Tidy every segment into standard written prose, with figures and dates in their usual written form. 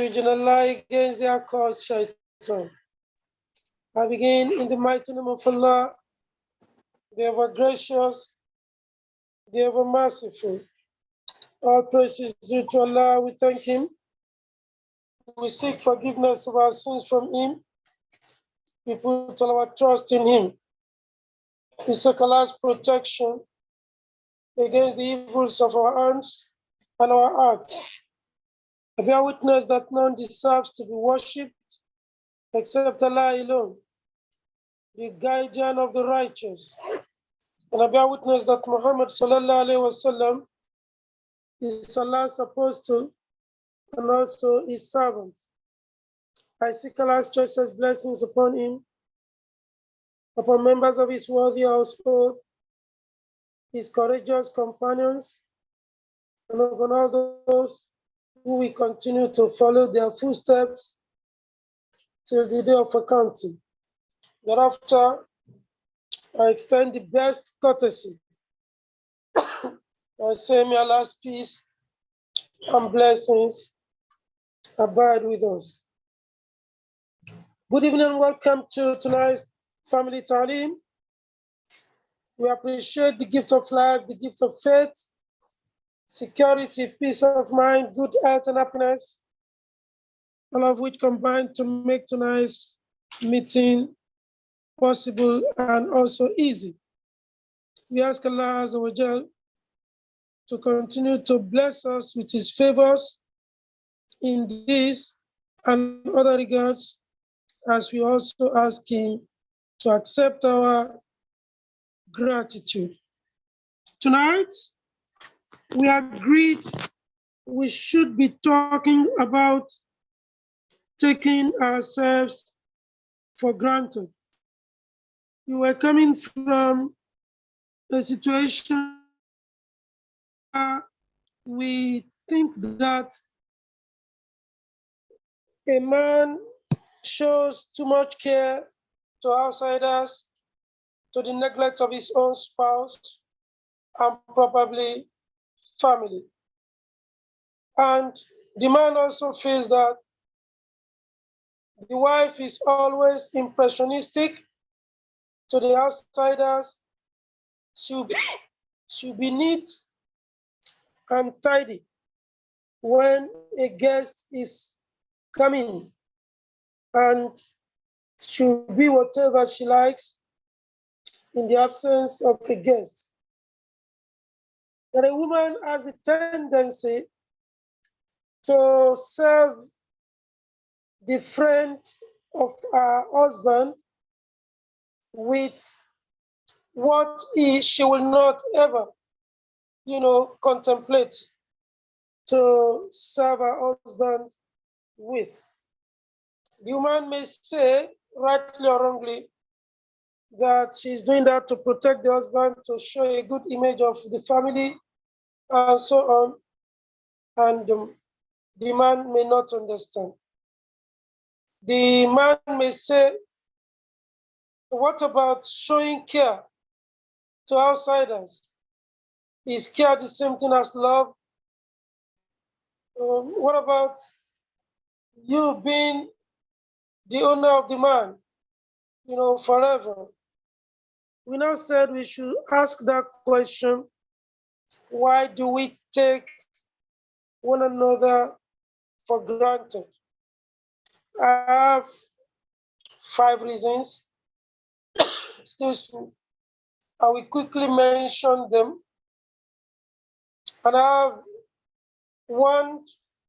refuge in Allah against their cause, shaitan. I begin in the mighty name of Allah, the ever gracious, the ever merciful. All praises due to Allah. We thank Him. We seek forgiveness of our sins from Him. We put all our trust in Him. We seek Allah's protection against the evils of our hands and our hearts. I bear witness that none deserves to be worshipped except Allah alone, the guardian of the righteous. And I bear witness that Muhammad sallallahu alaihi wasallam is Allah's apostle and also his servant. I seek Allah's choicest blessings upon him, upon members of his worthy household, his courageous companions, and upon all those who will continue to follow their footsteps till the day of accounting. Thereafter, I extend the best courtesy. I say, may Allah's peace and blessings abide with us. Good evening and welcome to tonight's Family Ta'alim. We appreciate the gift of life, the gift of faith, security, peace of mind, good health and happiness, all of which combine to make tonight's meeting possible and also easy. We ask Allah Azza wa Jal to continue to bless us with His favors in this and other regards, as we also ask Him to accept our gratitude. Tonight, we agreed we should be talking about taking ourselves for granted. We were coming from a situation where we think that a man shows too much care to outsiders, to the neglect of his own spouse, and probably family. And the man also feels that the wife is always impressionistic to the outsiders. She'll be neat and tidy when a guest is coming, and she'll be whatever she likes in the absence of a guest. But a woman has a tendency to serve the friend of her husband with what she will not ever, contemplate to serve her husband with. The woman may say, rightly or wrongly, that she's doing that to protect the husband, to show a good image of the family, and so on. And the man may not understand. The man may say, what about showing care to outsiders? Is care the same thing as love? What about you being the owner of the man, forever? We now said we should ask that question: why do we take one another for granted? I have 5 reasons. Excuse me. I will quickly mention them. And I have one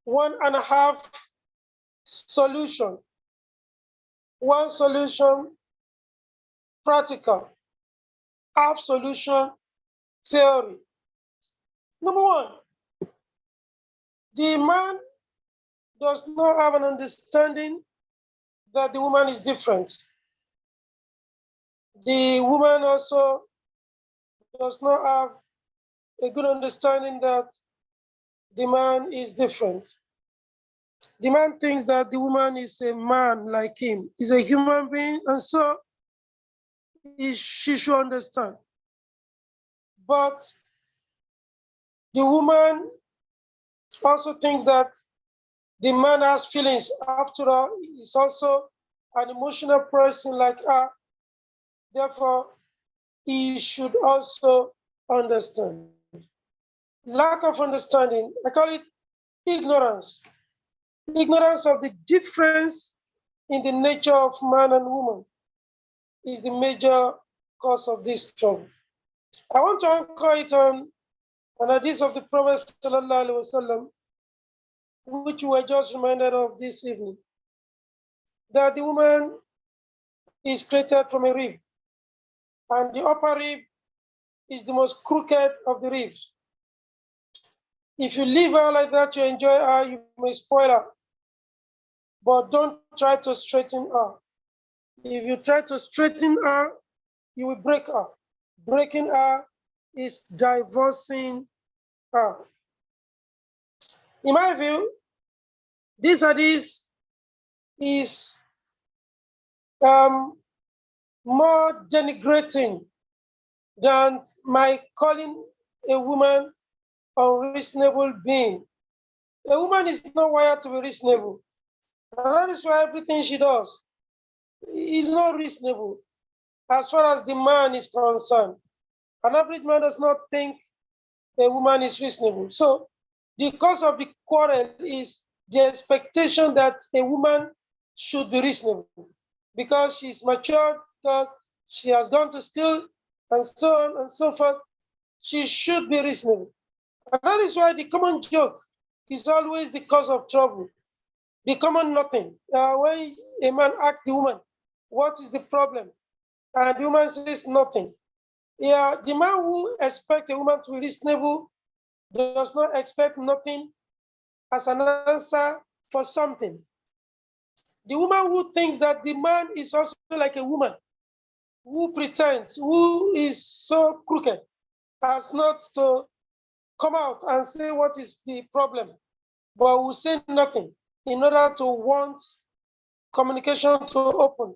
and a half solution. One solution, practical. Half solution, theory. Number 1, the man does not have an understanding that the woman is different. The woman also does not have a good understanding that the man is different. The man thinks that the woman is a man like him, is a human being, and so she should understand. But the woman also thinks that The man has feelings. After all, he's also an emotional person like her. Therefore, he should also understand. Lack of understanding, I call it ignorance. Ignorance of the difference in the nature of man and woman is the major cause of this trouble. I want to anchor it on an hadith of the Prophet sallallahu alaihi wasallam, which we were just reminded of this evening, that the woman is created from a rib, and the upper rib is the most crooked of the ribs. If you leave her like that, you enjoy her, you may spoil her, but don't try to straighten her. If you try to straighten her, you will break her. Breaking her is divorcing her. In my view, this hadith is more denigrating than my calling a woman unreasonable being. A woman is not wired to be reasonable. And that is why everything she does is not reasonable as far as the man is concerned. An average man does not think a woman is reasonable. So the cause of the quarrel is the expectation that a woman should be reasonable because she's matured, because she has gone to school, and so on and so forth. She should be reasonable. And that is why the common joke is always the cause of trouble. The common nothing. When a man asks the woman, what is the problem? And the woman says nothing. Yeah, the man who expects a woman to be reasonable does not expect nothing as an answer for something. The woman who thinks that the man is also like a woman, who pretends, who is so crooked, has not to come out and say what is the problem, but will say nothing in order to want communication to open.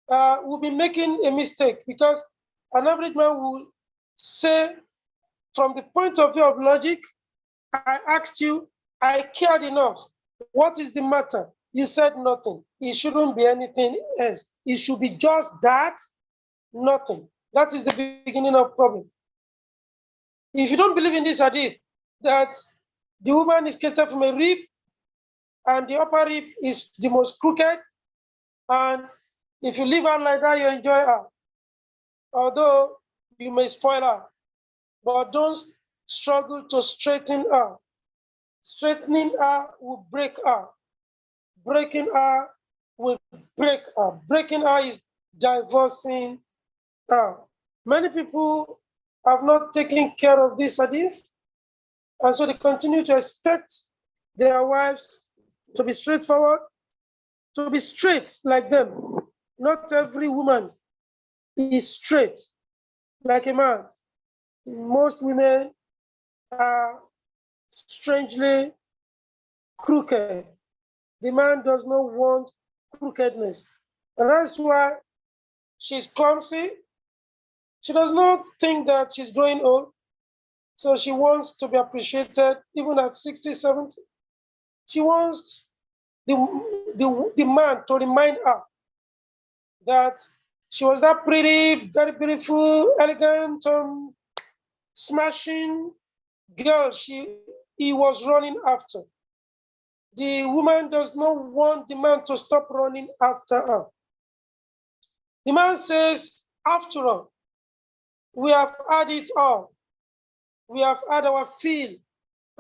We'll be making a mistake because an average man will say, from the point of view of logic, I asked you, I cared enough. What is the matter? You said nothing. It shouldn't be anything else. It should be just that, nothing. That is the beginning of problem. If you don't believe in this hadith, that the woman is created from a rib and the upper rib is the most crooked, and if you leave her like that, you enjoy her. Although you may spoil her, but don't struggle to straighten her. Straightening her will break her. Breaking her will break her. Breaking her is divorcing her. Many people have not taken care of this hadith, and so they continue to expect their wives to be straightforward, to be straight like them. Not every woman is straight like a man. Most women are strangely crooked. The man does not want crookedness. And that's why she's clumsy. She does not think that she's growing old. So she wants to be appreciated even at 60, 70. She wants the man to remind her that she was that pretty, very beautiful, elegant, smashing girl he was running after. The woman does not want the man to stop running after her. The man says, after all, we have had it all. We have had our fill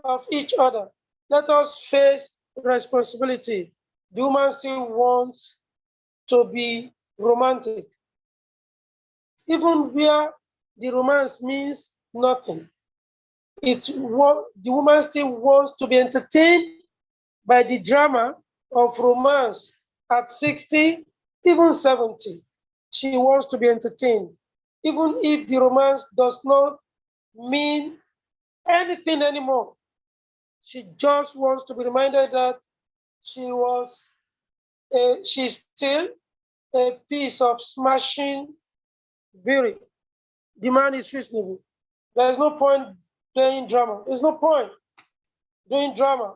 of each other. Let us face responsibility. The woman still wants to be romantic, even where the romance means nothing. The woman still wants to be entertained by the drama of romance at 60, even 70. She wants to be entertained, even if the romance does not mean anything anymore. She just wants to be reminded that she's still a piece of smashing beauty. The man is reasonable. There's no point doing drama. There's no point doing drama.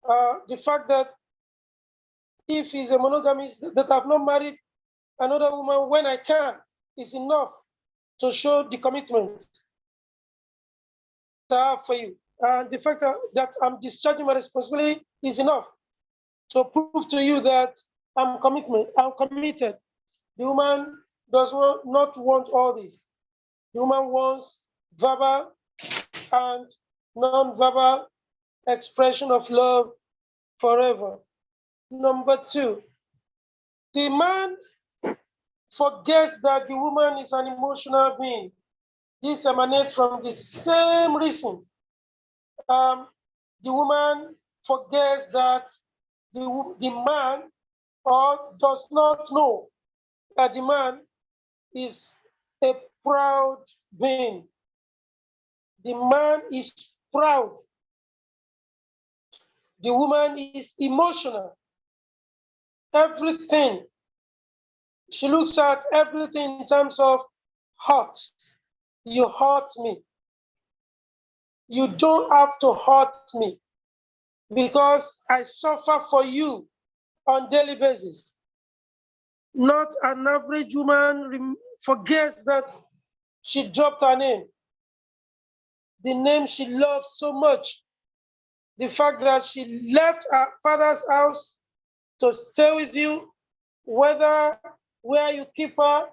The fact that if he's a monogamist, that I've not married another woman when I can is enough to show the commitment that I have for you. And the fact that I'm discharging my responsibility is enough to prove to you that I'm committed. The woman does not want all this. The woman wants verbal and non-verbal expression of love forever. Number two, the man forgets that the woman is an emotional being. This emanates from the same reason. The woman forgets that the man or does not know that the man is a proud being. The man is proud. The woman is emotional. Everything. She looks at everything in terms of hurt. You hurt me. You don't have to hurt me because I suffer for you on daily basis. Not an average woman forgets that she dropped her name, the name she loves so much. The fact that she left her father's house to stay with you, whether where you keep her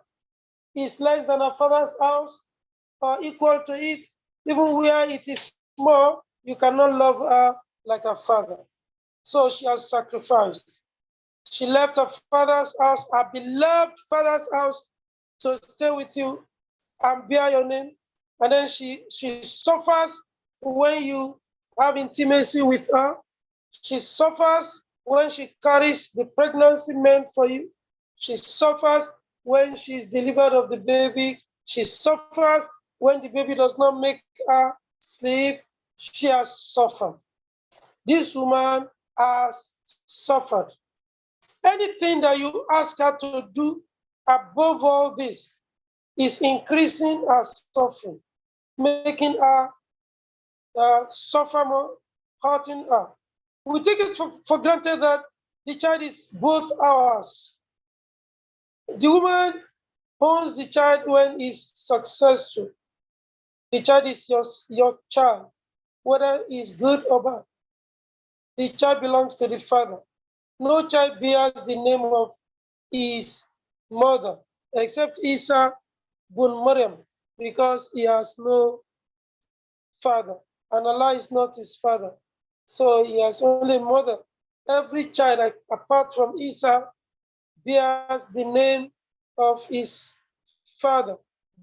is less than her father's house or equal to it, even where it is small, you cannot love her like her father. So she has sacrificed. She left her father's house, her beloved father's house, to stay with you and bear your name. And then she suffers when you have intimacy with her. She suffers when she carries the pregnancy meant for you. She suffers when she's delivered of the baby. She suffers when the baby does not make her sleep. She has suffered. This woman has suffered. Anything that you ask her to do above all this is increasing her suffering, making her suffer more, hurting her. We take it for granted that the child is both ours. The woman owns the child when he's successful. The child is your child, whether it's good or bad. The child belongs to the father. No child bears the name of his mother, except Isa bun Maryam, because he has no father, and Allah is not his father. So he has only mother. Every child, apart from Isa, bears the name of his father,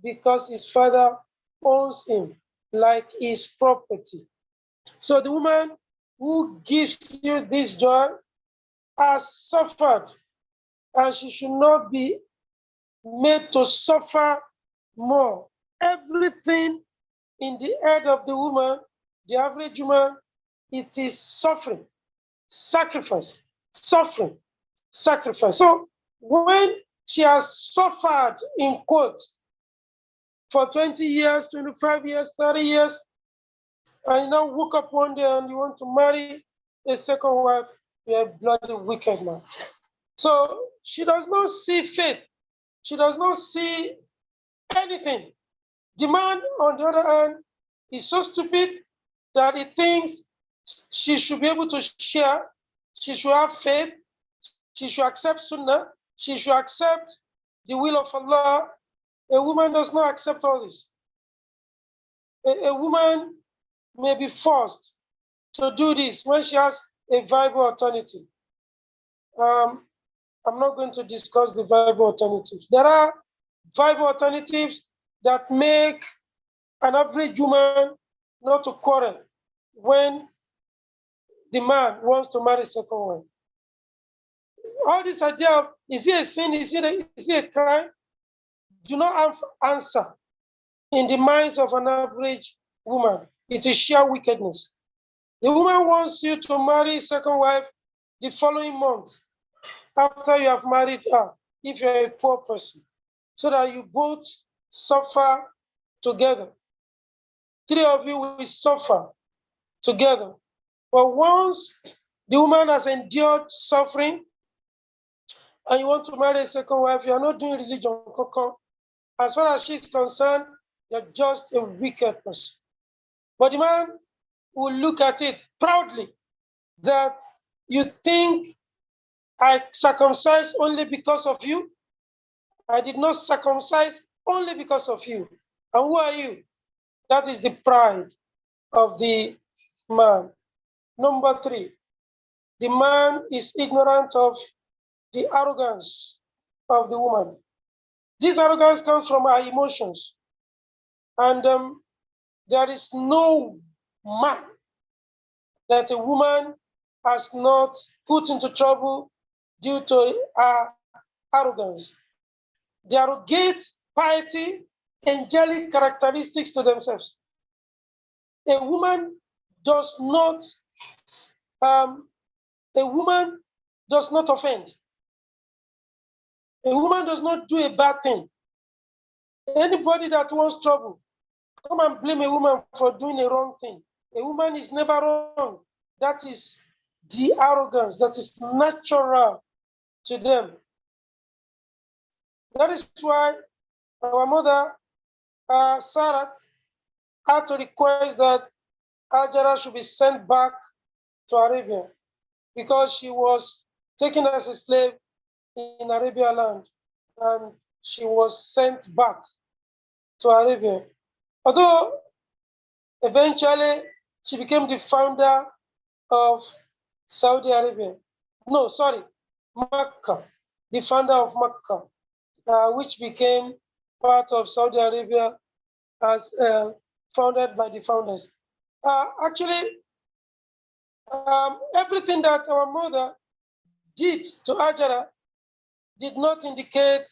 because his father owns him like his property. So the woman who gives you this joy has suffered, and she should not be made to suffer more. Everything in the head of the woman, the average woman, it is suffering, sacrifice, suffering, sacrifice. So when she has suffered, in quotes, for 20 years, 25 years, 30 years, and you now woke up one day and you want to marry a second wife, you're a bloody wicked man. So she does not see faith. She does not see anything. The man, on the other hand, is so stupid that he thinks she should be able to share, she should have faith, she should accept Sunnah, she should accept the will of Allah. A woman does not accept all this. A woman may be forced to do this when she has a viable alternative. I'm not going to discuss the viable alternatives. There are viable alternatives that make an average woman not to quarrel when the man wants to marry second wife. All this idea of, is it a sin, is it a crime, do not have answer in the minds of an average woman. It is sheer wickedness. The woman wants you to marry second wife the following month after you have married her, if you're a poor person, so that you both suffer together. 3 of you will suffer together. But once The woman has endured suffering, and you want to marry a second wife, you are not doing religion. As far as she's concerned, you're just a wicked person. But the man will look at it proudly that you think I circumcised only because of you. I did not circumcise only because of you. And who are you? That is the pride of the man. Number 3, the man is ignorant of the arrogance of the woman. This arrogance comes from our emotions. And there is no man that a woman has not put into trouble due to her arrogance. They arrogate piety, angelic characteristics to themselves. A woman does not offend. A woman does not do a bad thing. Anybody that wants trouble, come and blame a woman for doing a wrong thing. A woman is never wrong. That is the arrogance that is natural to them. That is why our mother, Sarah, had to request that Hajara should be sent back to Arabia because she was taken as a slave in Arabia land, and she was sent back to Arabia. Although eventually she became the founder of Saudi Arabia. No, sorry, Mecca, the founder of Mecca, which became part of Saudi Arabia as founded by the founders. Actually, everything that our mother did to Hajara did not indicate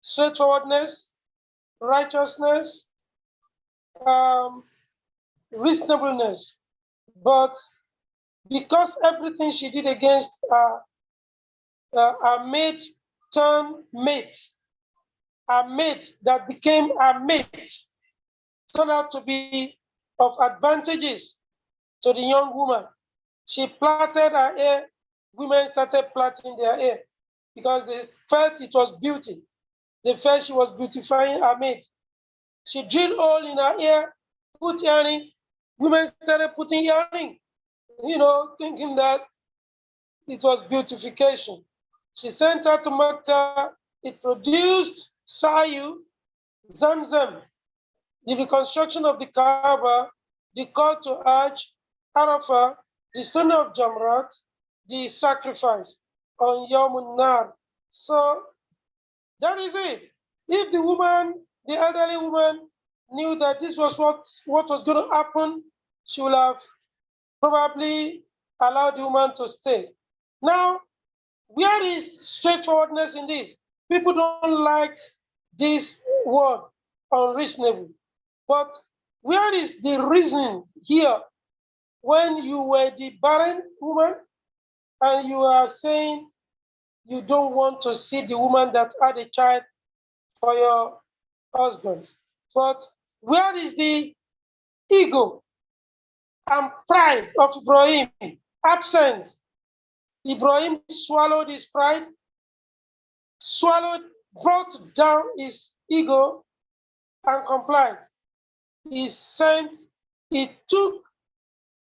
straightforwardness, righteousness, reasonableness, but because everything she did against our maid turned mate, our maid that became our mate, turned out to be of advantages to the young woman. She plaited her hair. Women started plaiting their hair because they felt it was beauty. They felt she was beautifying her maid. She drilled hole in her hair, put earring. Women started putting earring, thinking that it was beautification. She sent her to Mecca. It produced Sayu, Zamzam, the reconstruction of the Kaaba, the call to Hajj, Arafah, the stone of Jamrat, the sacrifice on Yawmun Nar. So that is it. If the woman, the elderly woman, knew that this was what was going to happen, she would have probably allowed the woman to stay. Now, where is straightforwardness in this? People don't like this word, unreasonable. But where is the reason here when you were the barren woman and you are saying you don't want to see the woman that had a child for your husband? But where is the ego and pride of Ibrahim? Absent. Ibrahim swallowed his pride, brought down his ego and complied. He took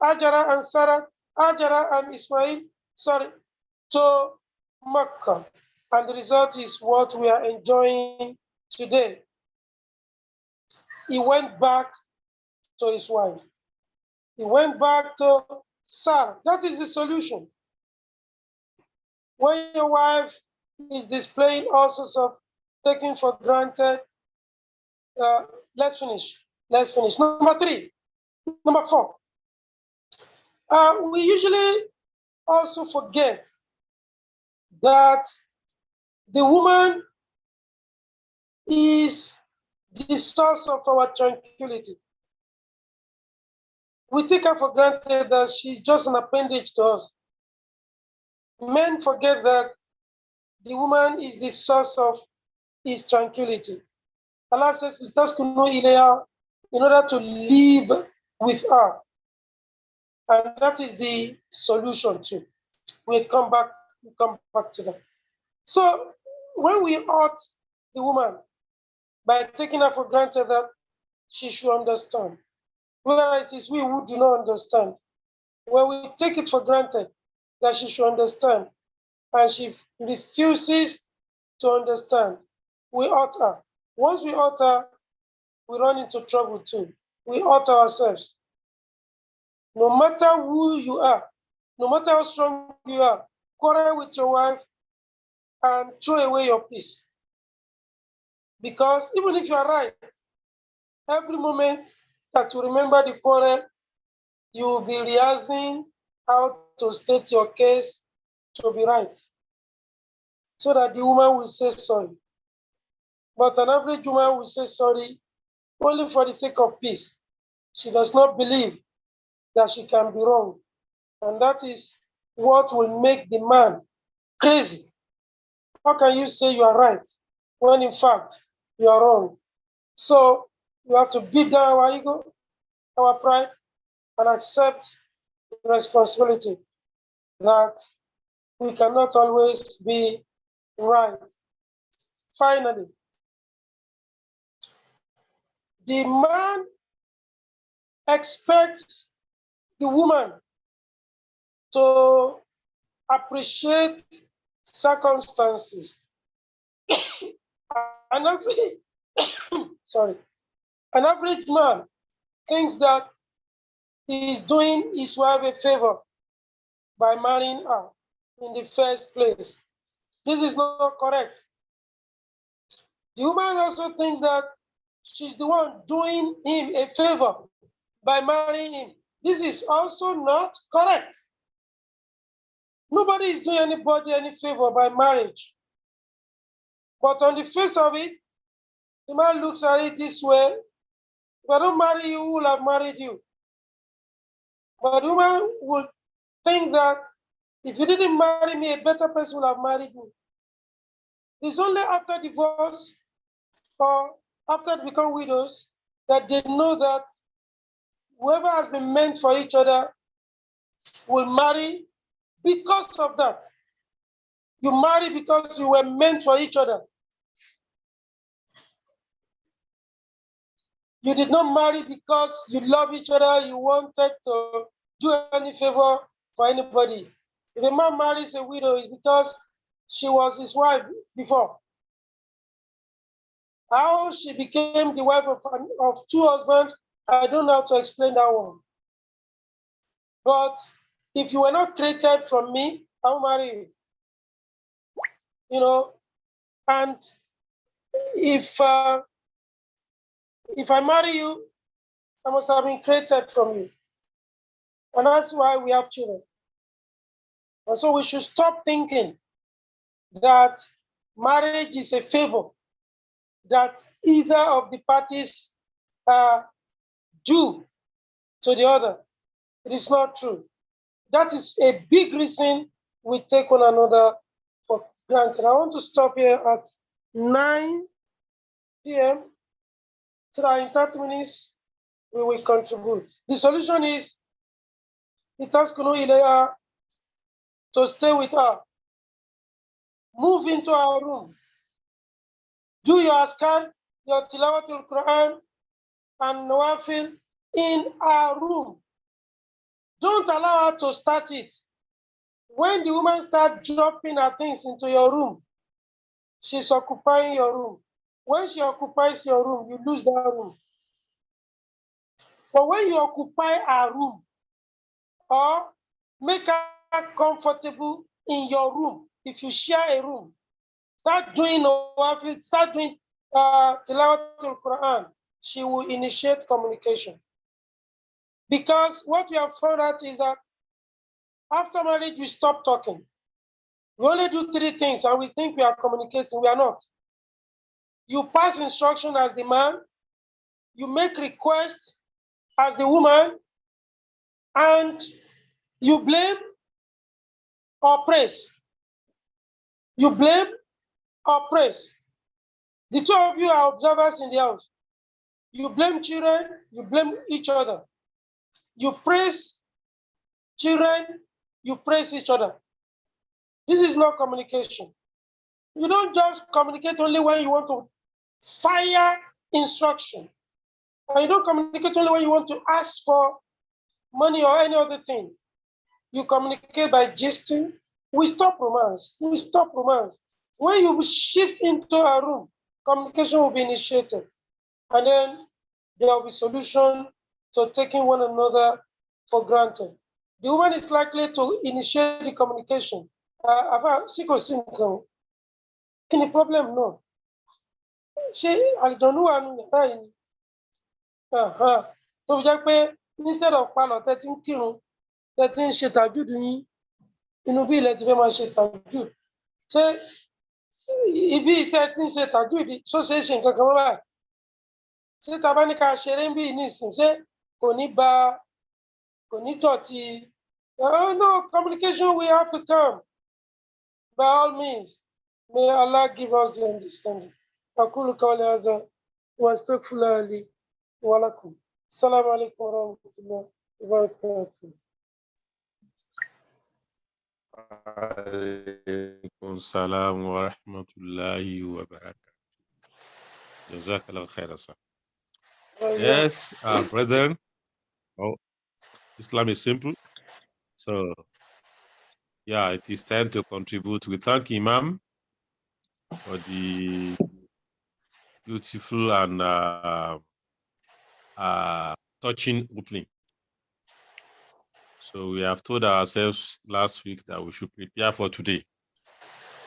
Hajara and Sarah, Hajara and Ismail, to Mecca. And the result is what we are enjoying today. He went back to his wife. He went back to Sarah. That is the solution. When your wife is displaying all sorts of taking for granted, let's finish. Number 4. We usually also forget that the woman is the source of our tranquility. We take her for granted that she's just an appendage to us. Men forget that the woman is the source of his tranquility. Allah says, in order to live with her. And that is the solution too. We'll come back to that. So when we hurt the woman by taking her for granted that she should understand, whereas it is we who do not understand, when we take it for granted that she should understand and she refuses to understand, we hurt her. Once we hurt her, we run into trouble too. We hurt ourselves. No matter who you are, no matter how strong you are, quarrel with your wife and throw away your peace. Because even if you are right, every moment that you remember the quarrel, you will be rehearsing how to state your case to be right, so that the woman will say sorry. But an average woman will say sorry only for the sake of peace. She does not believe that she can be wrong. And that is what will make the man crazy. How can you say you are right when in fact you are wrong? So you have to beat down our ego, our pride, and accept the responsibility that we cannot always be right. Finally, the man expects the woman to appreciate circumstances. An average man thinks that he is doing his wife a favor by marrying her in the first place. This is not correct. The woman also thinks that she's the one doing him a favor by marrying him. This is also not correct. Nobody is doing anybody any favor by marriage. But on the face of it, the man looks at it this way: if I don't marry you, who will have married you? But the woman would think that if you didn't marry me, a better person will have married me. It's only after divorce or after they become widows that they know that whoever has been meant for each other will marry because of that. You marry because you were meant for each other. You did not marry because you love each other, you wanted to do any favor for anybody. If a man marries a widow, it's because she was his wife before. How she became the wife of two husbands, I don't know how to explain that one. But if you were not created from me, I'll marry you. You know, and if I marry you, I must have been created from you. And that's why we have children. And so we should stop thinking that marriage is a favor that either of the parties do to the other. It is not true. That is a big reason we take one another for granted. I want to stop here at 9 p.m. so that in 30 minutes we will contribute. The solution is Itaskunu Ilea to stay with her. Move into our room. Do your askar, your tilawatul Quran, and nawafil in our room. Don't allow her to start it. When the woman starts dropping her things into your room, she's occupying your room. When she occupies your room, you lose that room. But when you occupy her room or make her comfortable in your room, if you share a room, start doing nawafil, start doing tilawatul Quran, she will initiate communication. Because what we have found out is that after marriage, we stop talking. We only do 3 things and we think we are communicating. We are not. You pass instruction as the man, you make requests as the woman, and you blame or praise. You blame or praise. The two of you are observers in the house. You blame children, you blame each other. You praise Children, you praise each other. This is not communication. You don't just communicate only when you want to fire instruction. And you don't communicate only when you want to ask for money or any other thing. You communicate by gisting. We stop romance. We stop romance. When you shift into a room, communication will be initiated. And then there will be solution to taking one another for granted. The woman is likely to initiate the communication. Any problem? No. I don't know. So instead of palo 13 kírun, 13 ṣe tàjúdù yín, inú bí ilẹ̀ ti fẹ́ máa ṣe tàjúdù. Ṣé ibi 13 ṣe tàjúdù, ṣó ṣe é ṣe nǹkan kan báyìí? Ṣé tá bá ní ká ṣeré ń bí nísìn, ṣé kò ní dọ̀tí? No, communication will have to come. By all means, may Allah give us the understanding. أقول قولي هذا وأستغفر الله لي ولكم. السلام عليكم ورحمة الله وبركاته. وعليكم السلام ورحمة الله وبركاته. جزاك الله خير, sir. Yes, brethren, Islam is simple. So, yeah, it is time to contribute. We thank Imam for the beautiful and touching opening. So we have told ourselves last week that we should prepare for today.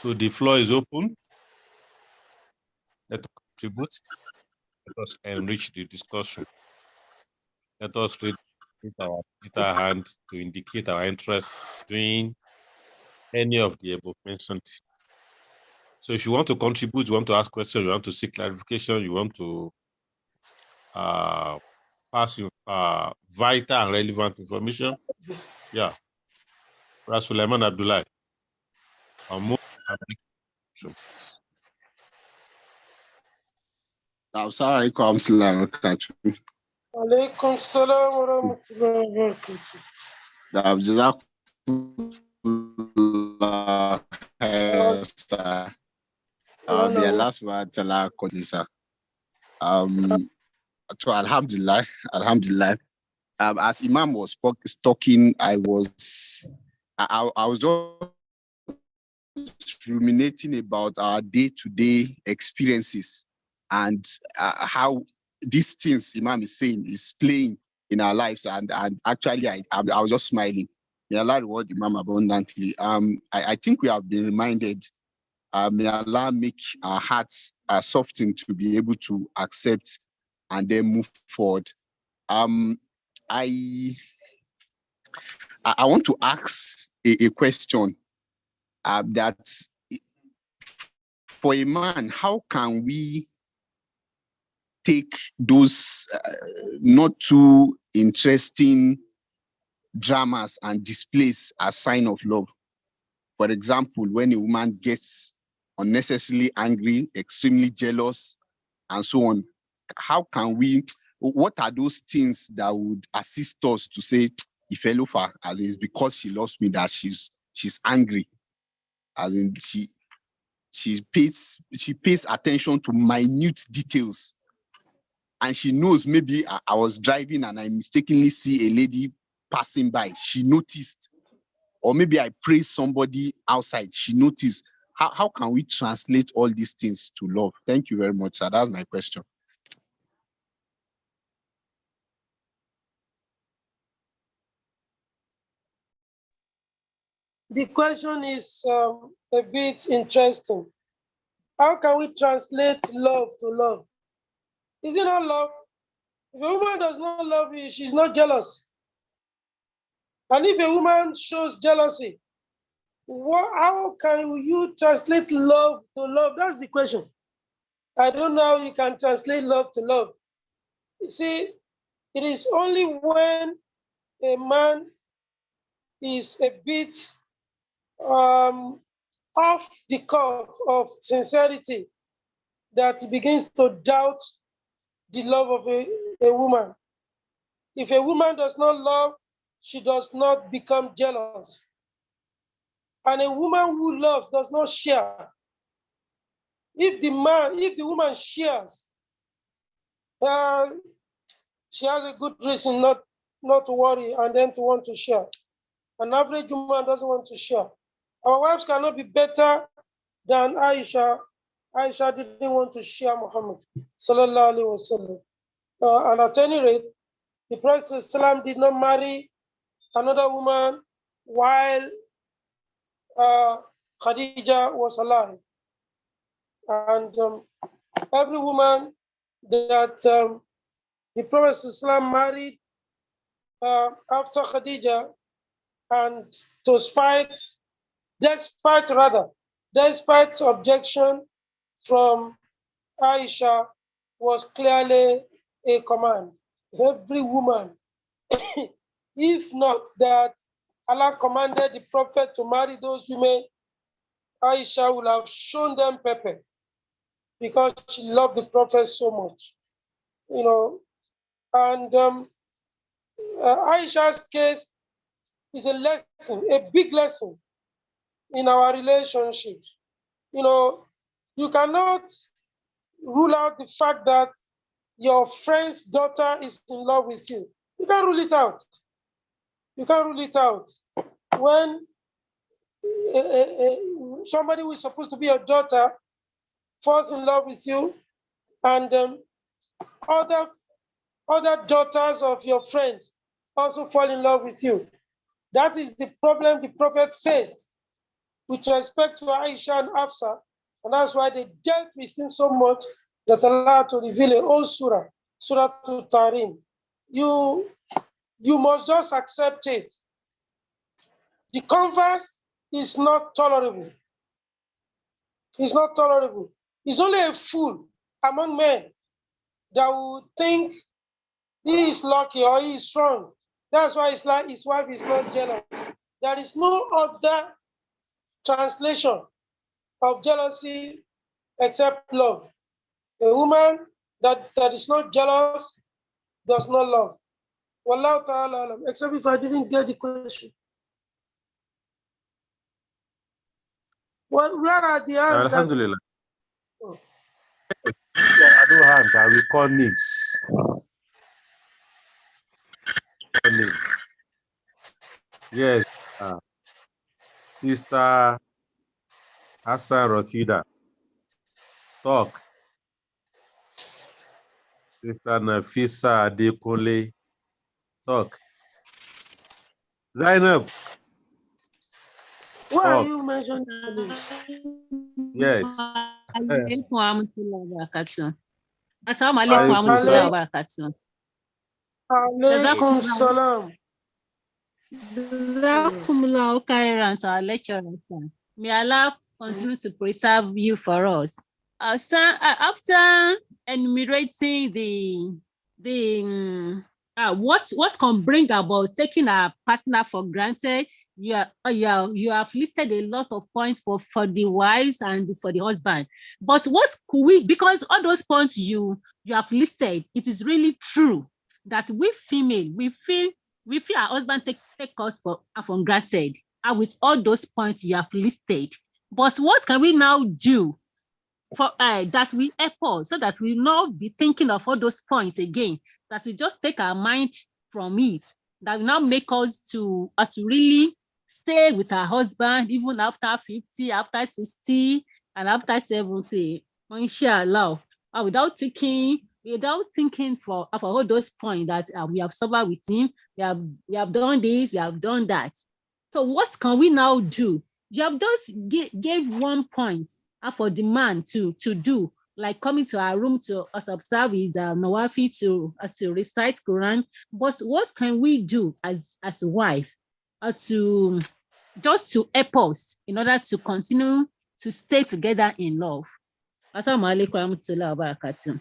So the floor is open. Let us contribute. Let us enrich the discussion. Let us raise our digital hand to indicate our interest in any of the above mentioned. So if you want to contribute, you want to ask questions, you want to seek clarification, you want to pass vital and relevant information, yeah. Ras Sulaiman Abdullah. Assalamualaikum warahmatullahi wabarakatuh. Alaikum salam wa rahmatullahi wa barakatuh. Jazakumullah khairan, sir. May Allah subhanahu wa ta'ala continue, sir. So alhamdulillah. As Imam was talking, I was just ruminating about our day-to-day experiences and how these things Imam is saying is playing in our lives, and actually I was just smiling. May Allah reward Imam abundantly. I think we have been reminded. May Allah make our hearts soften to be able to accept and then move forward. I want to ask a question that for a man, how can we take those not too interesting dramas and displays as sign of love? For example, when a woman gets unnecessarily angry, extremely jealous, and so on, how can we, what are those things that would assist us to say, Ifelofa, as is because she loves me that she's angry, as in she pays attention to minute details, and she knows maybe I was driving and I mistakenly see a lady passing by, she noticed, or maybe I praised somebody outside, she noticed. How can we translate all these things to love? Thank you very much, sir. That's my question. The question is a bit interesting. How can we translate love to love? Is it not love? If a woman does not love you, she's not jealous. And if a woman shows jealousy, how can you translate love to love? That's the question. I don't know how you can translate love to love. You see, it is only when a man is a bit off the cuff of sincerity that he begins to doubt the love of a woman. If a woman does not love, she does not become jealous. And a woman who loves does not share. If the woman shares, she has a good reason not to worry and then to want to share. An average woman doesn't want to share. Our wives cannot be better than Aisha. Aisha didn't want to share Muhammad sallallahu alaihi wasallam. And at any rate, the Prophet ﷺ did not marry another woman while Khadija was alive. And every woman that the Prophet ﷺ married after Khadija, and despite objection from Aisha, was clearly a command. Every woman, if not that Allah commanded the Prophet to marry those women, Aisha would have shown them pepper because she loved the Prophet so much, you know. And Aisha's case is a lesson, a big lesson in our relationship. You know, you cannot rule out the fact that your friend's daughter is in love with you. You can't rule it out. You can't rule it out. When somebody who is supposed to be your daughter falls in love with you, and other daughters of your friends also fall in love with you. That is the problem the Prophet faced with respect to Aisha and Hafsa, and that's why they dealt with him so much that Allah to reveal a whole surah to Tarim. You must just accept it. The converse is not tolerable. It's not tolerable. It's only a fool among men that would think he is lucky or he is strong. That's why it's like his wife is not jealous. There is no other translation of jealousy except love. A woman that is not jealous does not love. Wallahu ta'ala alam, except if I didn't get the question. Well, where are the hands? Alhamdulillah. There are no hands. I will call names. Yes. Sister Hassan Rosida. Talk. Sister Nafisa Adekunle. Talk. Zainab. Why are you mentioning this? Yes. Alaikum warahmatullahi wabarakatuh. Assalamu alaikum warahmatullahi wabarakatuh. Alaikum salam. Jazakumullahu khairan to our lecturer. May Allah continue to preserve you for us. After enumerating what can bring about taking our partner for granted, you have listed a lot of points for the wives and for the husband. But what could we, because all those points you have listed, it is really true that we female, we feel our husband take us for granted, and with all those points you have listed. But what can we now do for that we help us, so that we will not be thinking of all those points again, that we just take our mind from it, that will now make us to really stay with our husband even after 50, after 60, and after 70, inshallah, without thinking for all those points that we have suffered with him, we have done this, we have done that. So what can we now do? You have just gave one point for the man to do, like coming to our room to observe his Nawafi to recite Quran. But what can we do as a wife to help us in order to continue to stay together in love? Assalamu alaikum warahmatullahi wabarakatuh.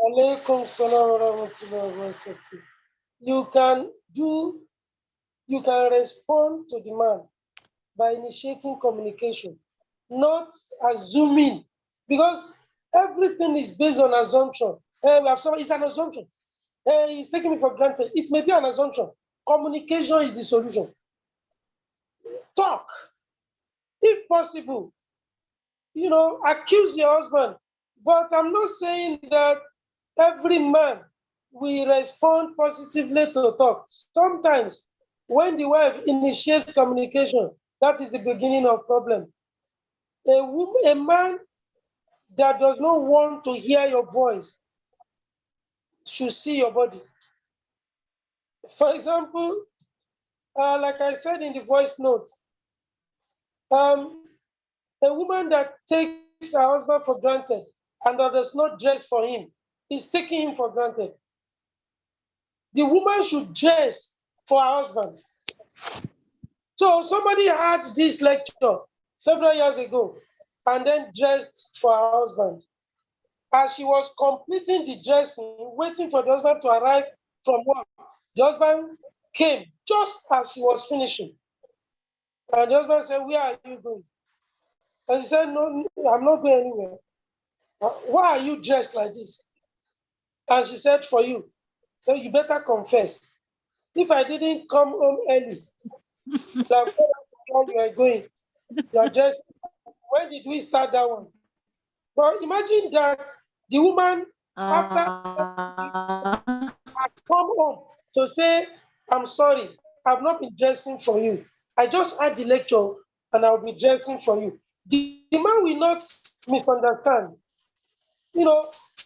Alaikum salam wa rahmatullahi wa barakatuh. You can respond to the man by initiating communication, not assuming, because everything is based on assumption. It's an assumption. He's taking me for granted. It may be an assumption. Communication is the solution. Talk. If possible, accuse your husband. But I'm not saying that every man will respond positively to talk. Sometimes, when the wife initiates communication, that is the beginning of problem. A man that does not want to hear your voice should see your body. For example, like I said in the voice note, a woman that takes her husband for granted and that does not dress for him is taking him for granted. The woman should dress for her husband. So somebody had this lecture several years ago and then dressed for her husband. As she was completing the dressing, waiting for the husband to arrive from work, the husband came just as she was finishing. And the husband said, "Where are you going?" And she said, "No, I'm not going anywhere." "Why are you dressed like this?" And she said, "For you." So you better confess. If I didn't come home early, like you are going, you are dressed. When did we start that one? But imagine that the woman, after had come home to say, "I'm sorry, I've not been dressing for you. I just had the lecture and I'll be dressing for you." The man will not misunderstand,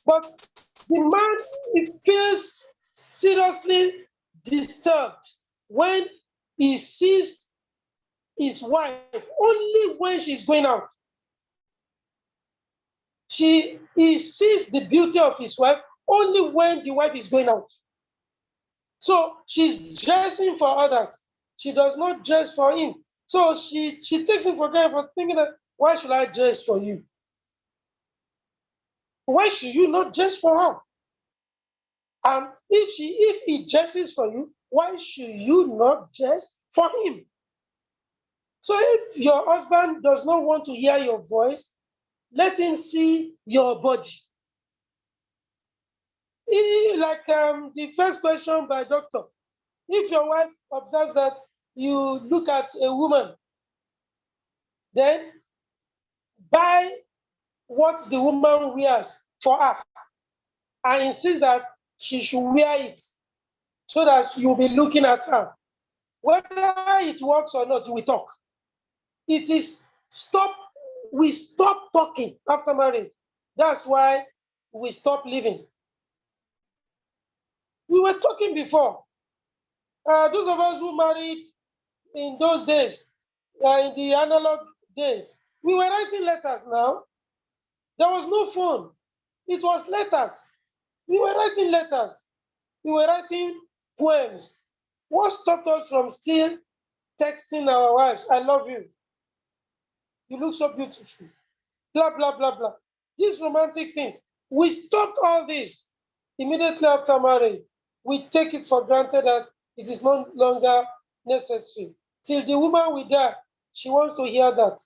but the man, it feels seriously disturbed when he sees his wife only when she's going out. He sees the beauty of his wife only when the wife is going out. So she's dressing for others. She does not dress for him. So she takes him for granted for thinking that, why should I dress for you? Why should you not dress for her? And if he dresses for you, why should you not dress for him? So if your husband does not want to hear your voice, let him see your body. Like the first question by doctor, if your wife observes that you look at a woman, then buy what the woman wears for her and insist that she should wear it so that you'll be looking at her. Whether it works or not, we talk. We stop talking after marriage. That's why we stop living. We were talking before. Those of us who married in those days, in the analog days, we were writing letters now. There was no phone. It was letters. We were writing letters. We were writing poems. What stopped us from still texting our wives, "I love you. You look so beautiful." Blah, blah, blah, blah. These romantic things. We stopped all this immediately after marriage. We take it for granted that it is no longer necessary. Till the woman will die, she wants to hear that.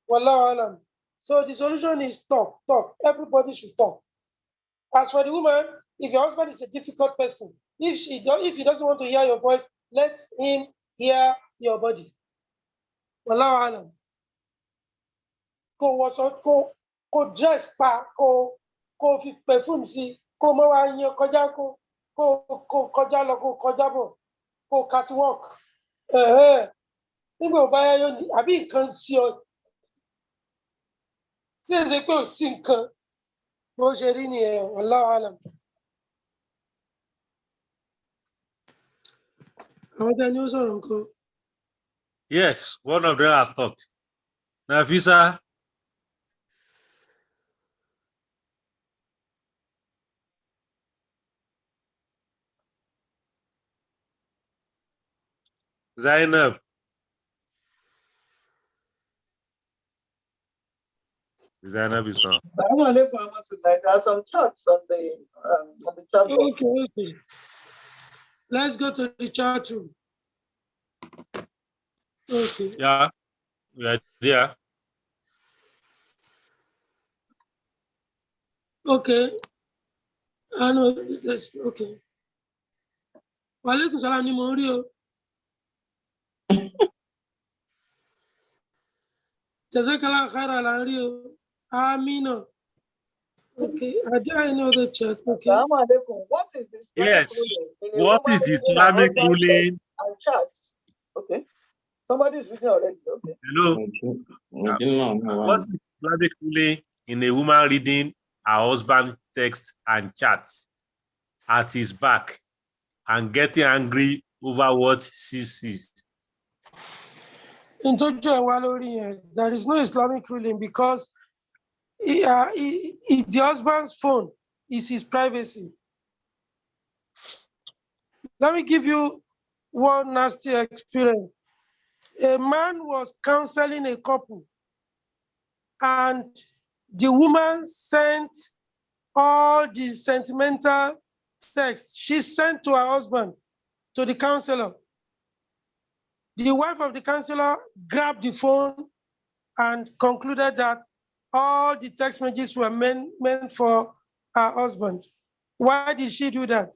Wallahu alam. So the solution is talk. Everybody should talk. As for the woman, if your husband is a difficult person, if he doesn't want to hear your voice, let him hear your body. Wallahu alam. Kó dress pa, kó fi perfume sí, kó mọ́ wá yan kọjá, kó kọjá lọ, kó kọjá bọ̀, kó catwalk. Nígbà ò bá yá yóò ní àbí nǹkan sí ọ. Tí ẹ ṣe pé ò sí nǹkan, bó ṣe rí nìyẹn, wallahu alam. Àwọn ọjà ni ó sọ̀rọ̀ nǹkan. Yes, one of them has talked. Nafisa. Zainab. Zainab is on. There are some charts on the chat box. Okay. Let's go to the chat room. Okay. Yeah, we are there. Okay. I know that's okay. Walaikum salam ni mo rí o. Jazakallah khaira la rí o. Amina. Okay, I don't know the chat. Okay. Assalamu alaikum. What is this? Yes. In a What woman is the reading her Islamic husband's ruling? text and chats? Okay. Somebody is reading already. Okay. Hello. What's the Islamic ruling in a woman reading her husband's text and chats at his back and getting angry over what she sees? In Jojo, there is no Islamic ruling because the husband's phone is his privacy. Let me give you one nasty experience. A man was counseling a couple, and the woman sent all the sentimental texts she sent to her husband, to the counselor. The wife of the counselor grabbed the phone and concluded that all the text messages were meant for her husband. Why did she do that?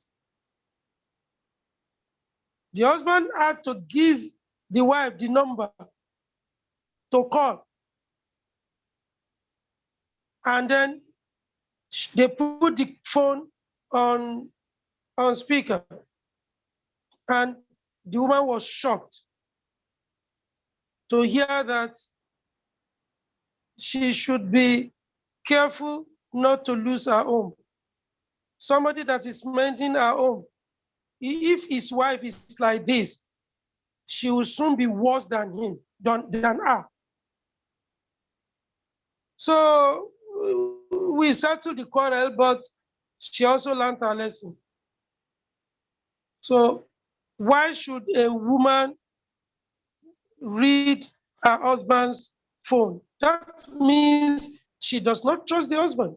The husband had to give the wife the number to call. And then they put the phone on speaker. And the woman was shocked to hear that she should be careful not to lose her home. Somebody that is mending her home, if his wife is like this, she will soon be worse than him, than her. So we settled the quarrel, but she also learned her lesson. So why should a woman read her husband's phone? That means she does not trust the husband.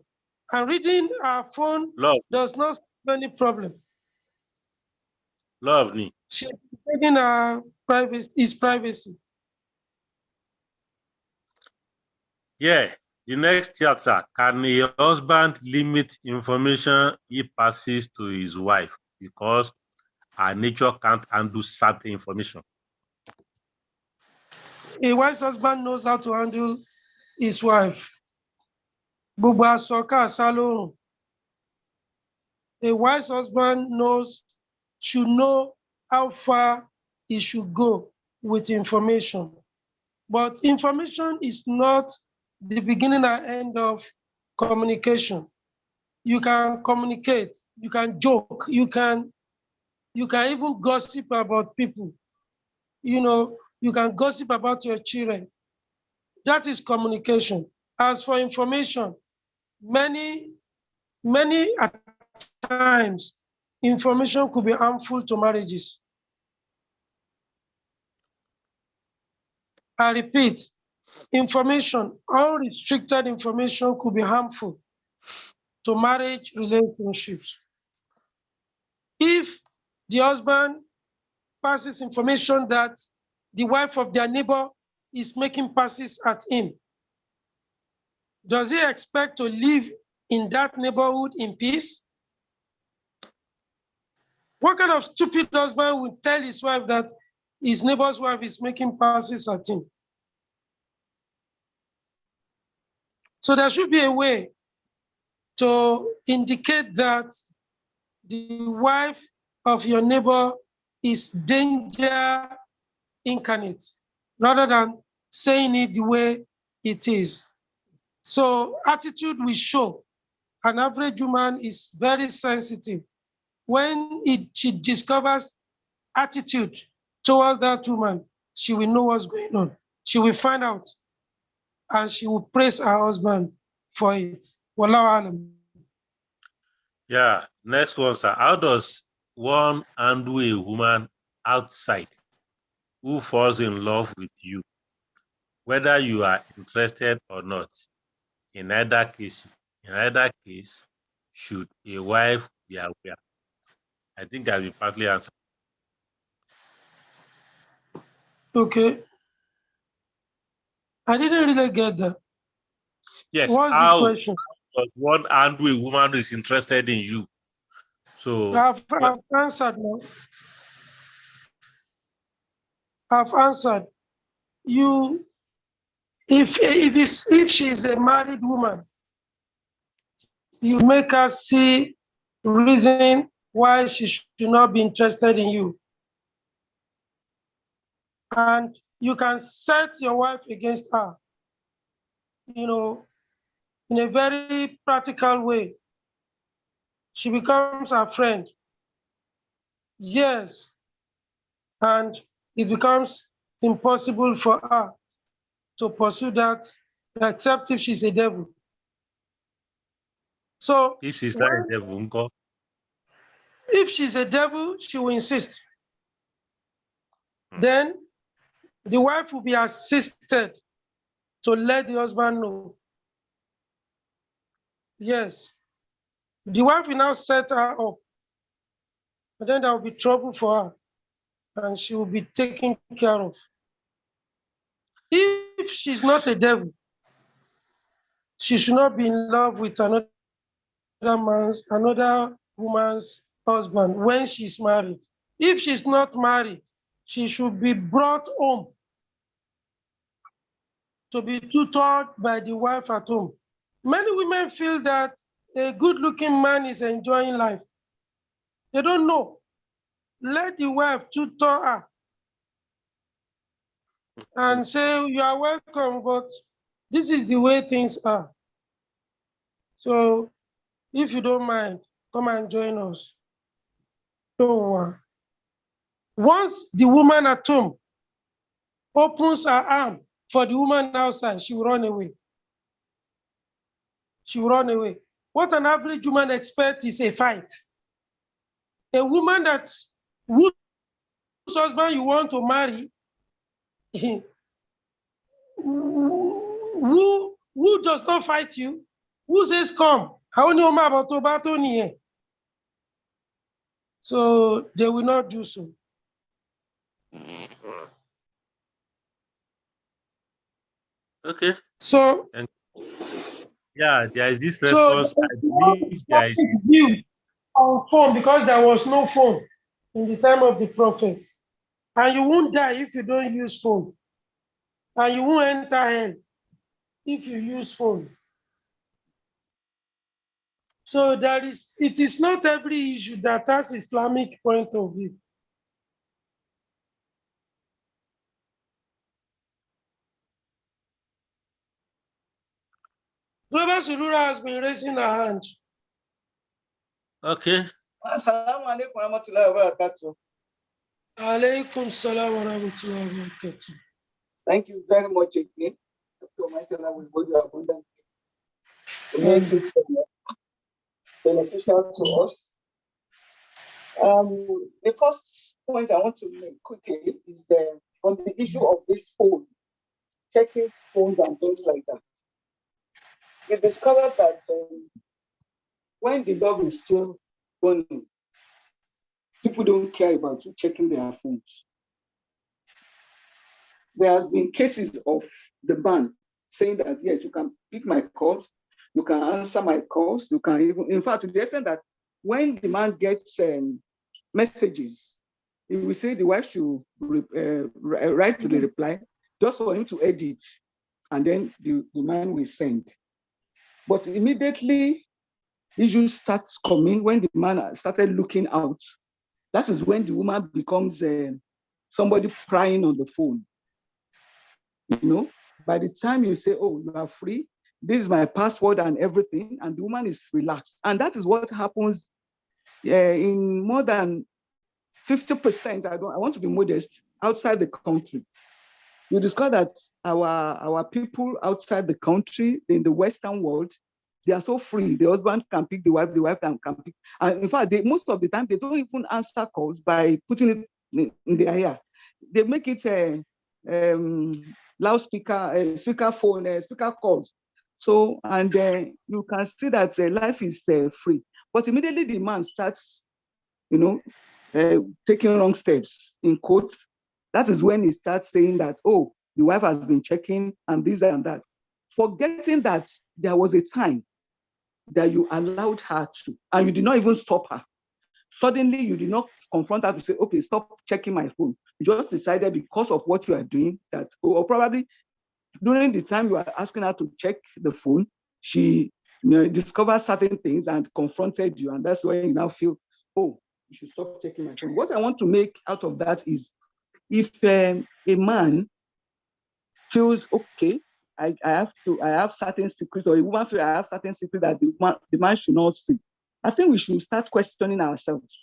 And reading her phone does not solve any problem. Lovely. She's reading her his privacy. Yeah. The next chapter, can a husband limit information he passes to his wife because her nature can't handle certain information? A wise husband knows how to handle his wife. Gbogbo aṣọ káàsá lórùn. A wise husband should know how far he should go with information. But information is not the beginning and end of communication. You can communicate, you can joke, you can even gossip about people. You know, you can gossip about your children. That is communication. As for information, many at times, information could be harmful to marriages. I repeat, information, unrestricted information could be harmful to marriage relationships. If the husband passes information that the wife of their neighbor is making passes at him, does he expect to live in that neighborhood in peace? What kind of stupid husband would tell his wife that his neighbor's wife is making passes at him? So there should be a way to indicate that the wife of your neighbor is danger incarnate, rather than saying it the way it is. So attitude will show. An average woman is very sensitive. When she discovers attitude towards that woman, she will know what's going on. She will find out, and she will praise her husband for it. Wallahu alam. Yeah. Next one, sir. How does one handle a woman outside who falls in love with you, whether you are interested or not? In either case, should a wife be aware? I think I will partly answer. Okay. I didn't really get that. Yes. What's the How question? does one handle a woman who is interested in you, So I've answered now. I've answered. You, if she's a married woman, you make her see reason why she should not be interested in you. And you can set your wife against her, you know, in a very practical way. She becomes her friend. Yes. And it becomes impossible for her to pursue that, except if she's a devil. So if she's not a devil, uncle, if she's a devil, she will insist. Then the wife will be assisted to let the husband know. Yes. The wife will now set her up. And then there will be trouble for her. And she will be taken care of. If she's not a devil, she should not be in love with another woman's husband when she's married. If she's not married, she should be brought home to be tutored by the wife at home. Many women feel that a good-looking man is enjoying life. They don't know. Let the wife tutor her and say, you are welcome, but this is the way things are. So if you don't mind, come and join us. So once the woman at home opens her arm for the woman outside, she will run away. She will run away. What an average woman expects is a fight. A woman whose husband you want to marry, who does not fight you, who says come, so they will not do so. okay. So Yeah, there is this response. I believe there is on phone because there was no phone in the time of the prophet. And you won't die if you don't use phone. And you won't enter hell if you use phone. So it is not every issue that has Islamic point of view. Global Surura has been raising her hand. okay. Assalamu alaikum warahmatullahi wabarakatuh. Alaikum salam wa rahmatullahi wa barakatuh. Thank you very much again. Almighty Allah will hold you abundantly to make it beneficial to us. The first point I want to make quickly is on the issue of this phone, checking phones and things like that. We discovered that when the dog is still running, people don't care about you checking their phones. There has been cases of the ban saying that, yes, you can pick my calls, you can answer my calls, you can even, in fact, to the extent that when the man gets messages, he will say the wife should write the reply just for him to edit, and then the man will send. But immediately, issues starts coming when the man started looking out. That is when the woman becomes somebody prying on the phone. You know, by the time you say, oh, you are free, this is my password and everything, and the woman is relaxed. And that is what happens in more than 50%, I want to be modest, outside the country. You discover that our people outside the country, in the Western world, they are so free. The husband can pick the wife can pick. And in fact, most of the time, they don't even answer calls by putting it in their ear. They make it a loudspeaker, speaker phone, speaker calls. So, and you can see that life is free. But immediately the man starts, taking wrong steps, in quote, that is when he starts saying that, oh, the wife has been checking and this and that, forgetting that there was a time that you allowed her to, and you did not even stop her. suddenly you did not confront her to say, okay, stop checking my phone. You just decided because of what you are doing that, or probably during the time you are asking her to check the phone, she discovered certain things and confronted you. And that's why you now feel, oh, you should stop checking my phone. What I want to make out of that is if a man feels, okay, I have certain secrets, or a woman feels I have certain secrets that the man should not see, I think we should start questioning ourselves.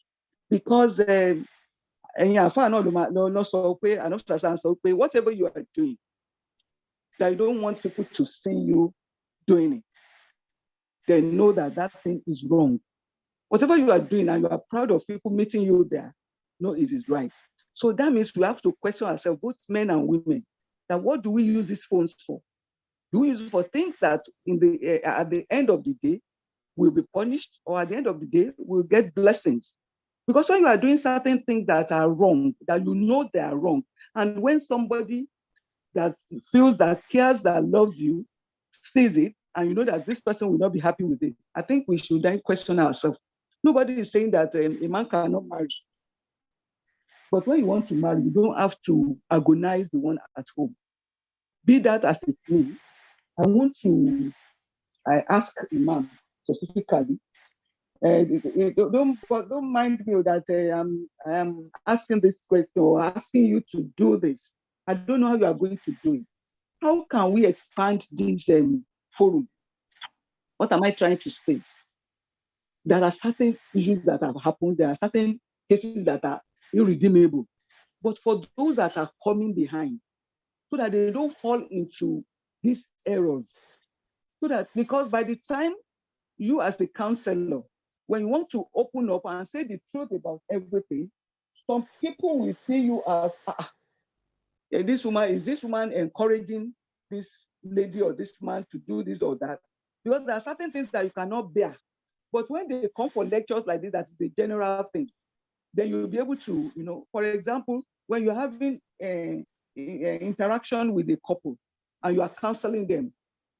Because whatever you are doing, that you don't want people to see you doing it, then know that that thing is wrong. Whatever you are doing and you are proud of people meeting you there, know it is right. So that means we have to question ourselves, both men and women, that what do we use these phones for? Do we use it for things that at the end of the day will be punished, or at the end of the day will get blessings? Because when you are doing certain things that are wrong, that you know they are wrong, and when somebody that feels, that cares, that loves you sees it, and you know that this person will not be happy with it, I think we should then question ourselves. Nobody is saying that a man cannot marry. But when you want to marry, you don't have to agonize the one at home. Be that as it may, I ask a man specifically, don't mind me that I am asking this question or asking you to do this. I don't know how you are going to do it. How can we expand this forum? What am I trying to say? There are certain issues that have happened. There are certain cases that are irredeemable. But for those that are coming behind, so that they don't fall into these errors, so that, because by the time you as a counselor, when you want to open up and say the truth about everything, some people will see you as, this woman encouraging this lady or this man to do this or that? Because there are certain things that you cannot bear. But when they come for lectures like this, that is the general thing, then you'll be able to, for example, when you're having interaction with a couple and you are counseling them,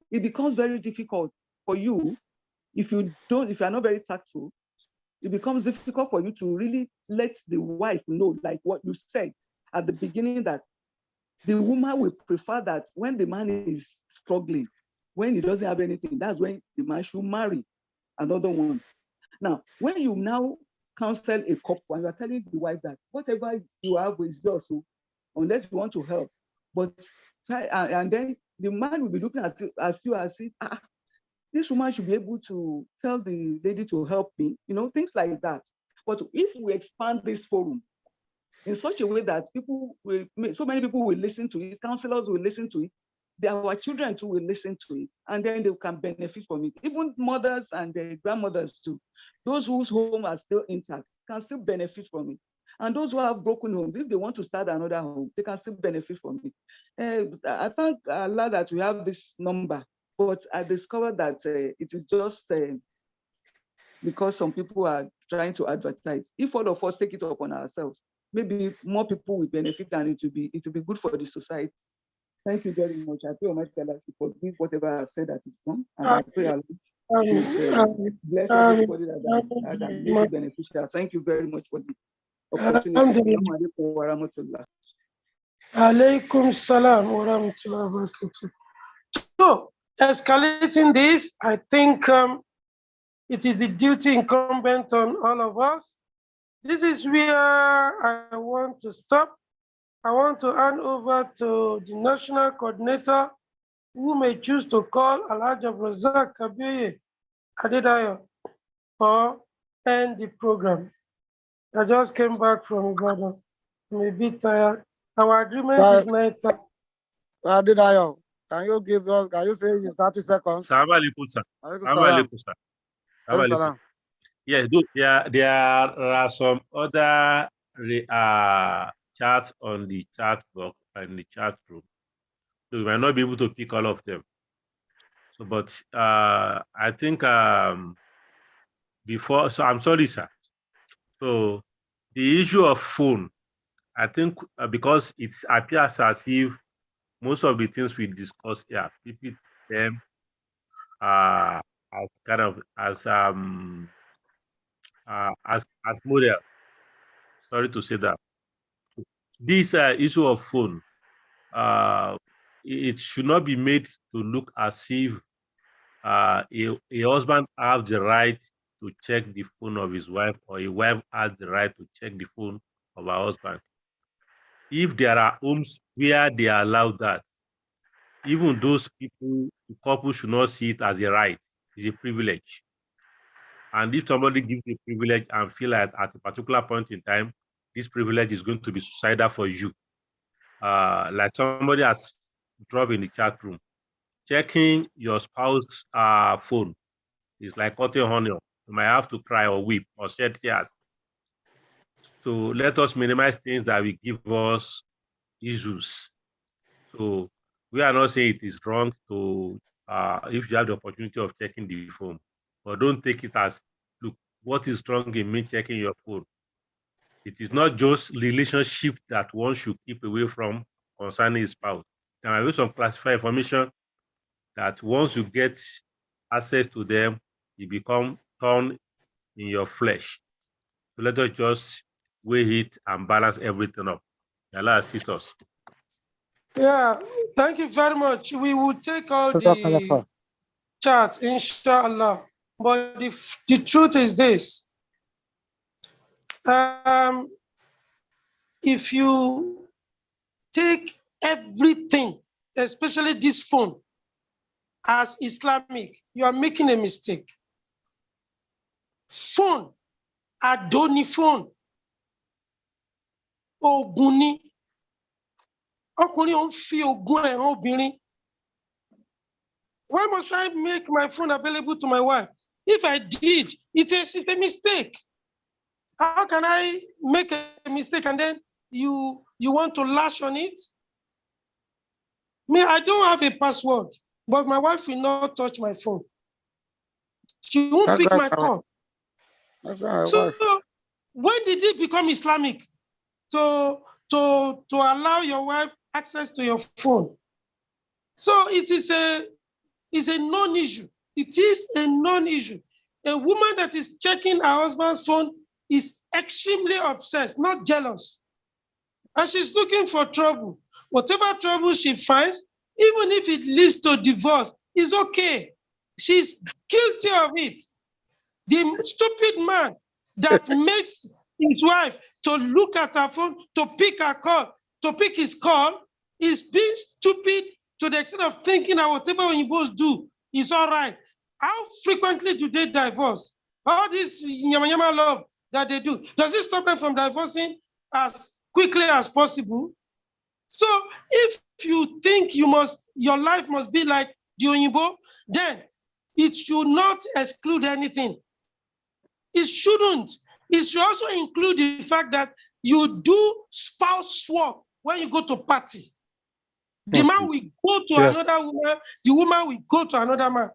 it becomes very difficult for you if you are not very tactful. It becomes difficult for you to really let the wife know, like what you said at the beginning, that the woman will prefer that when the man is struggling, when he doesn't have anything, that's when the man should marry another one. Now, when you now counsel a couple and you're telling the wife that whatever you have is yours, so unless you want to help, but try, and then the man will be looking at you as if, this woman should be able to tell the lady to help me, things like that. But if we expand this forum in such a way that so many people will listen to it, counselors will listen to it, our children too will listen to it, and then they can benefit from it. Even mothers and grandmothers too, those whose home are still intact can still benefit from it. And those who have broken homes, if they want to start another home, they can still benefit from it. I thank Allah that we have this number, but I discovered that it is just because some people are trying to advertise. If all of us take it upon ourselves, maybe more people will benefit, and it will be good for the society. Thank you very much. I pray Almighty Allah to forgive whatever I've said that is wrong, and I pray Allah to bless everybody that makes it beneficial. Thank you very much for the opportunity. Alaikum salam wa rahmatullahi wa barakatuh. So, escalating this, I think it is the duty incumbent on all of us. This is where I want to stop. I want to hand over to the national coordinator, who may choose to call Alhaji Abdulrazak Kabir Adedayo or end the program. I just came back from Ibadan. I'm a bit tired. Our agreement is 9:30. Adedayo, can you say in 30 seconds? Assalamu alaikum, sir. Assalamu alaikum, sir. Assalamu alaikum. Yes, there are some other chats on the chat box and the chat room. So we might not be able to pick all of them. So, but I think before, so I'm sorry, sir. So the issue of phone, I think because it appears as if most of the things we discuss here, people them as kind of as as model. Sorry to say that. This issue of phone, it should not be made to look as if a husband has the right to check the phone of his wife, or a wife has the right to check the phone of her husband. If there are homes where they allow that, even those people, the couple should not see it as a right, it's a privilege. And if somebody gives a privilege and feel like at a particular point in time, this privilege is going to be suicidal for you, like somebody has dropped in the chat room, checking your spouse's phone is like cutting honey. You might have to cry or weep or shed tears. So let us minimize things that will give us issues. So we are not saying it is wrong to, if you have the opportunity of checking the phone, but don't take it as, look, what is wrong in me checking your phone? It is not just relationship that one should keep away from concerning his spouse. There might be some classified information that once you get access to them, you become thorn in your flesh. So let us just weigh it and balance everything up. Allah assist us. Yeah, thank you very much. We will take all the charts, inshallah. But the truth is this. If you take everything, especially this phone, as Islamic, you are making a mistake. Phone, Adoni phone, Oguni, ọkùnrin ò ń fi ògùn ẹ̀hàn obìnrin. Why must I make my phone available to my wife? If I did, it's a mistake. How can I make a mistake and then you want to lash on it? Me, I don't have a password, but my wife will not touch my phone. She won't pick my call. So when did it become Islamic to allow your wife access to your phone? So it is a non-issue. It is a non-issue. A woman that is checking her husband's phone is extremely obsessed, not jealous. And she's looking for trouble. Whatever trouble she finds, even if it leads to divorce, is okay. She's guilty of it. The stupid man that makes his wife to look at her phone, to pick her call, to pick his call, is being stupid to the extent of thinking that whatever you both do is all right. How frequently do they divorce? All this yama love that they do, does it stop them from divorcing as quickly as possible? So if you think your life must be like the Oyinbo, then it should not exclude anything. It shouldn't. It should also include the fact that you do spouse swap when you go to party. The man will go to another woman, the woman will go to another man.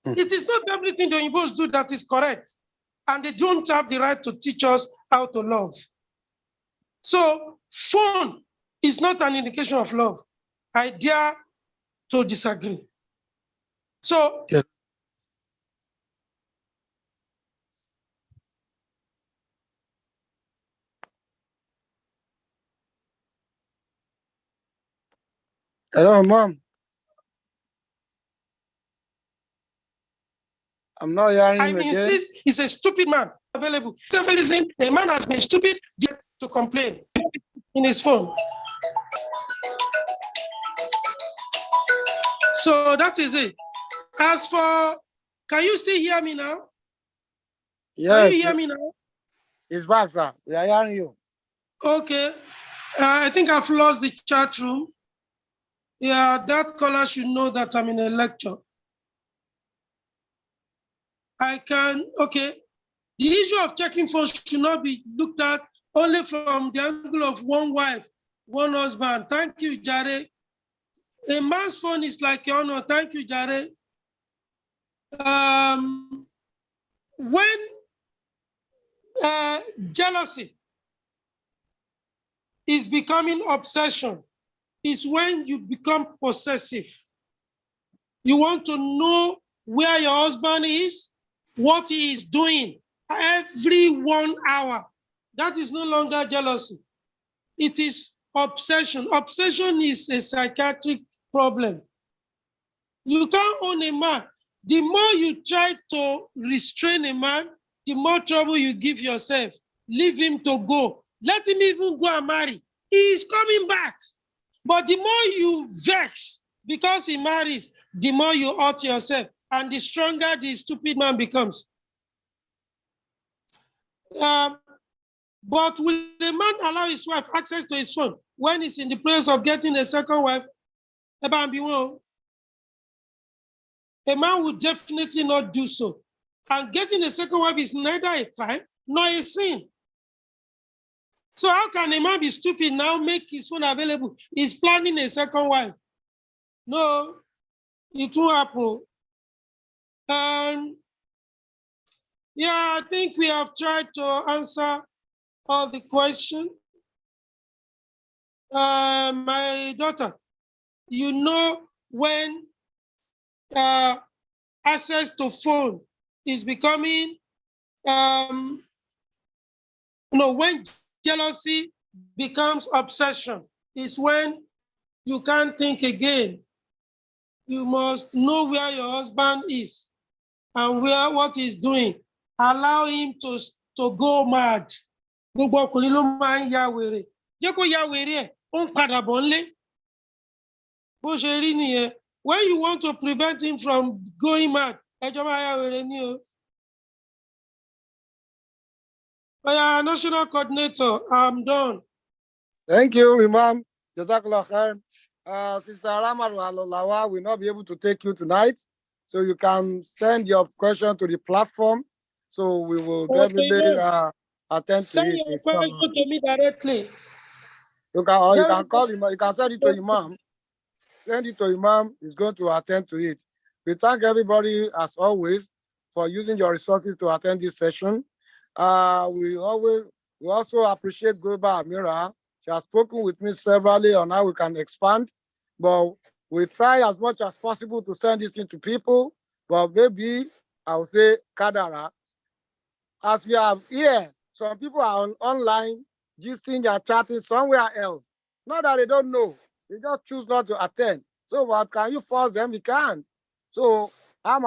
It is not everything the Oyinbos do that is correct. And they don't have the right to teach us how to love. So phone is not an indication of love. I dare to disagree. So hello, Mom. I'm not hearing him again. I insist he's a stupid man available. A man has been stupid to complain in his phone. So that is it. As for, can you still hear me now? Yes. Can you hear me now? It's back, sir. We are hearing you. Okay. I think I've lost the chat room. Yeah, that caller should know that I'm in a lecture. Okay. The issue of checking phones should not be looked at only from the angle of one wife, one husband. Thank you, Jare. A man's phone is like your honor. Thank you, Jare. When jealousy is becoming obsession, is when you become possessive. You want to know where your husband is, what he is doing, every 1 hour. That is no longer jealousy. It is obsession. Obsession is a psychiatric problem. You can't own a man. The more you try to restrain a man, the more trouble you give yourself. Leave him to go. Let him even go and marry. He is coming back. But the more you vex because he marries, the more you hurt yourself, and the stronger the stupid man becomes. But will the man allow his wife access to his phone when he's in the process of getting a second wife? A man would definitely not do so. And getting a second wife is neither a crime nor a sin. So how can a man be stupid now, make his phone available? He's planning a second wife. No, it won't happen. Yeah, I think we have tried to answer all the questions. My daughter, you know when access to phone is becoming, when jealousy becomes obsession, is when you can't think again. You must know where your husband is and what he's doing. Allow him to go mad. Gbogbo ọkùnrin ló máa ń ya wèrè. Jẹ́ kó ya wèrè ẹ̀, ó ń padà bọ̀ nílé. Bó ṣe rí nìyẹn. When you want to prevent him from going mad, ẹjọ́ máa ya wèrè ní o. Oya, national coordinator, I'm done. Thank you, Imam. Jazakallah khair. Sister Rama Lawa will not be able to take you tonight, so you can send your question to the platform. So we will definitely attend to Send it. your question to me directly. You can call him. You can send it to Imam. Send it to Imam. He's going to attend to it. We thank everybody, as always, for using your resources to attend this session. We also appreciate Global Amira. She has spoken with me severally on how we can expand, but we try as much as possible to send this into people. But maybe I would say Kadara, as we have here, some people are online, gisting and chatting somewhere else. Not that they don't know, they just choose not to attend. So what can you force them? We can't. So I'm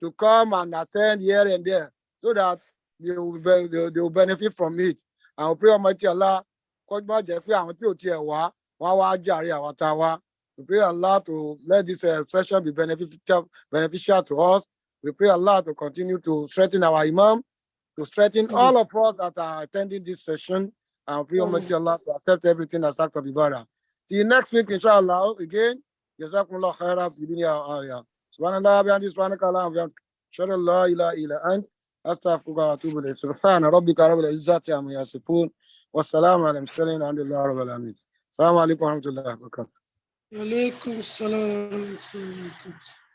to come and attend here and there so that they will benefit from it. And we pray Almighty Allah, we pray Allah to let this session be beneficial to us. We pray Allah to continue to strengthen our Imam, to strengthen all of us that are attending this session, and pray Almighty Allah to accept everything as act of ibadah. See you next week, inshallah. Again, Jazakumullah khairan fi dunya wa akhirah. Subhanallah, bihamdihi, subhanaka Allahumma wa bihamdika, ashhadu an la ilaha illa anta, astaghfiruka wa atubu ilayk. Subhana rabbika rabbil izzati amma yasifun, wa salamun ala al-mursalin, alhamdulillahi rabbil alamin. Assalamu alaikum wa rahmatullahi wa barakatuh. Wa alaikum assalam wa rahmatullahi wa barakatuh.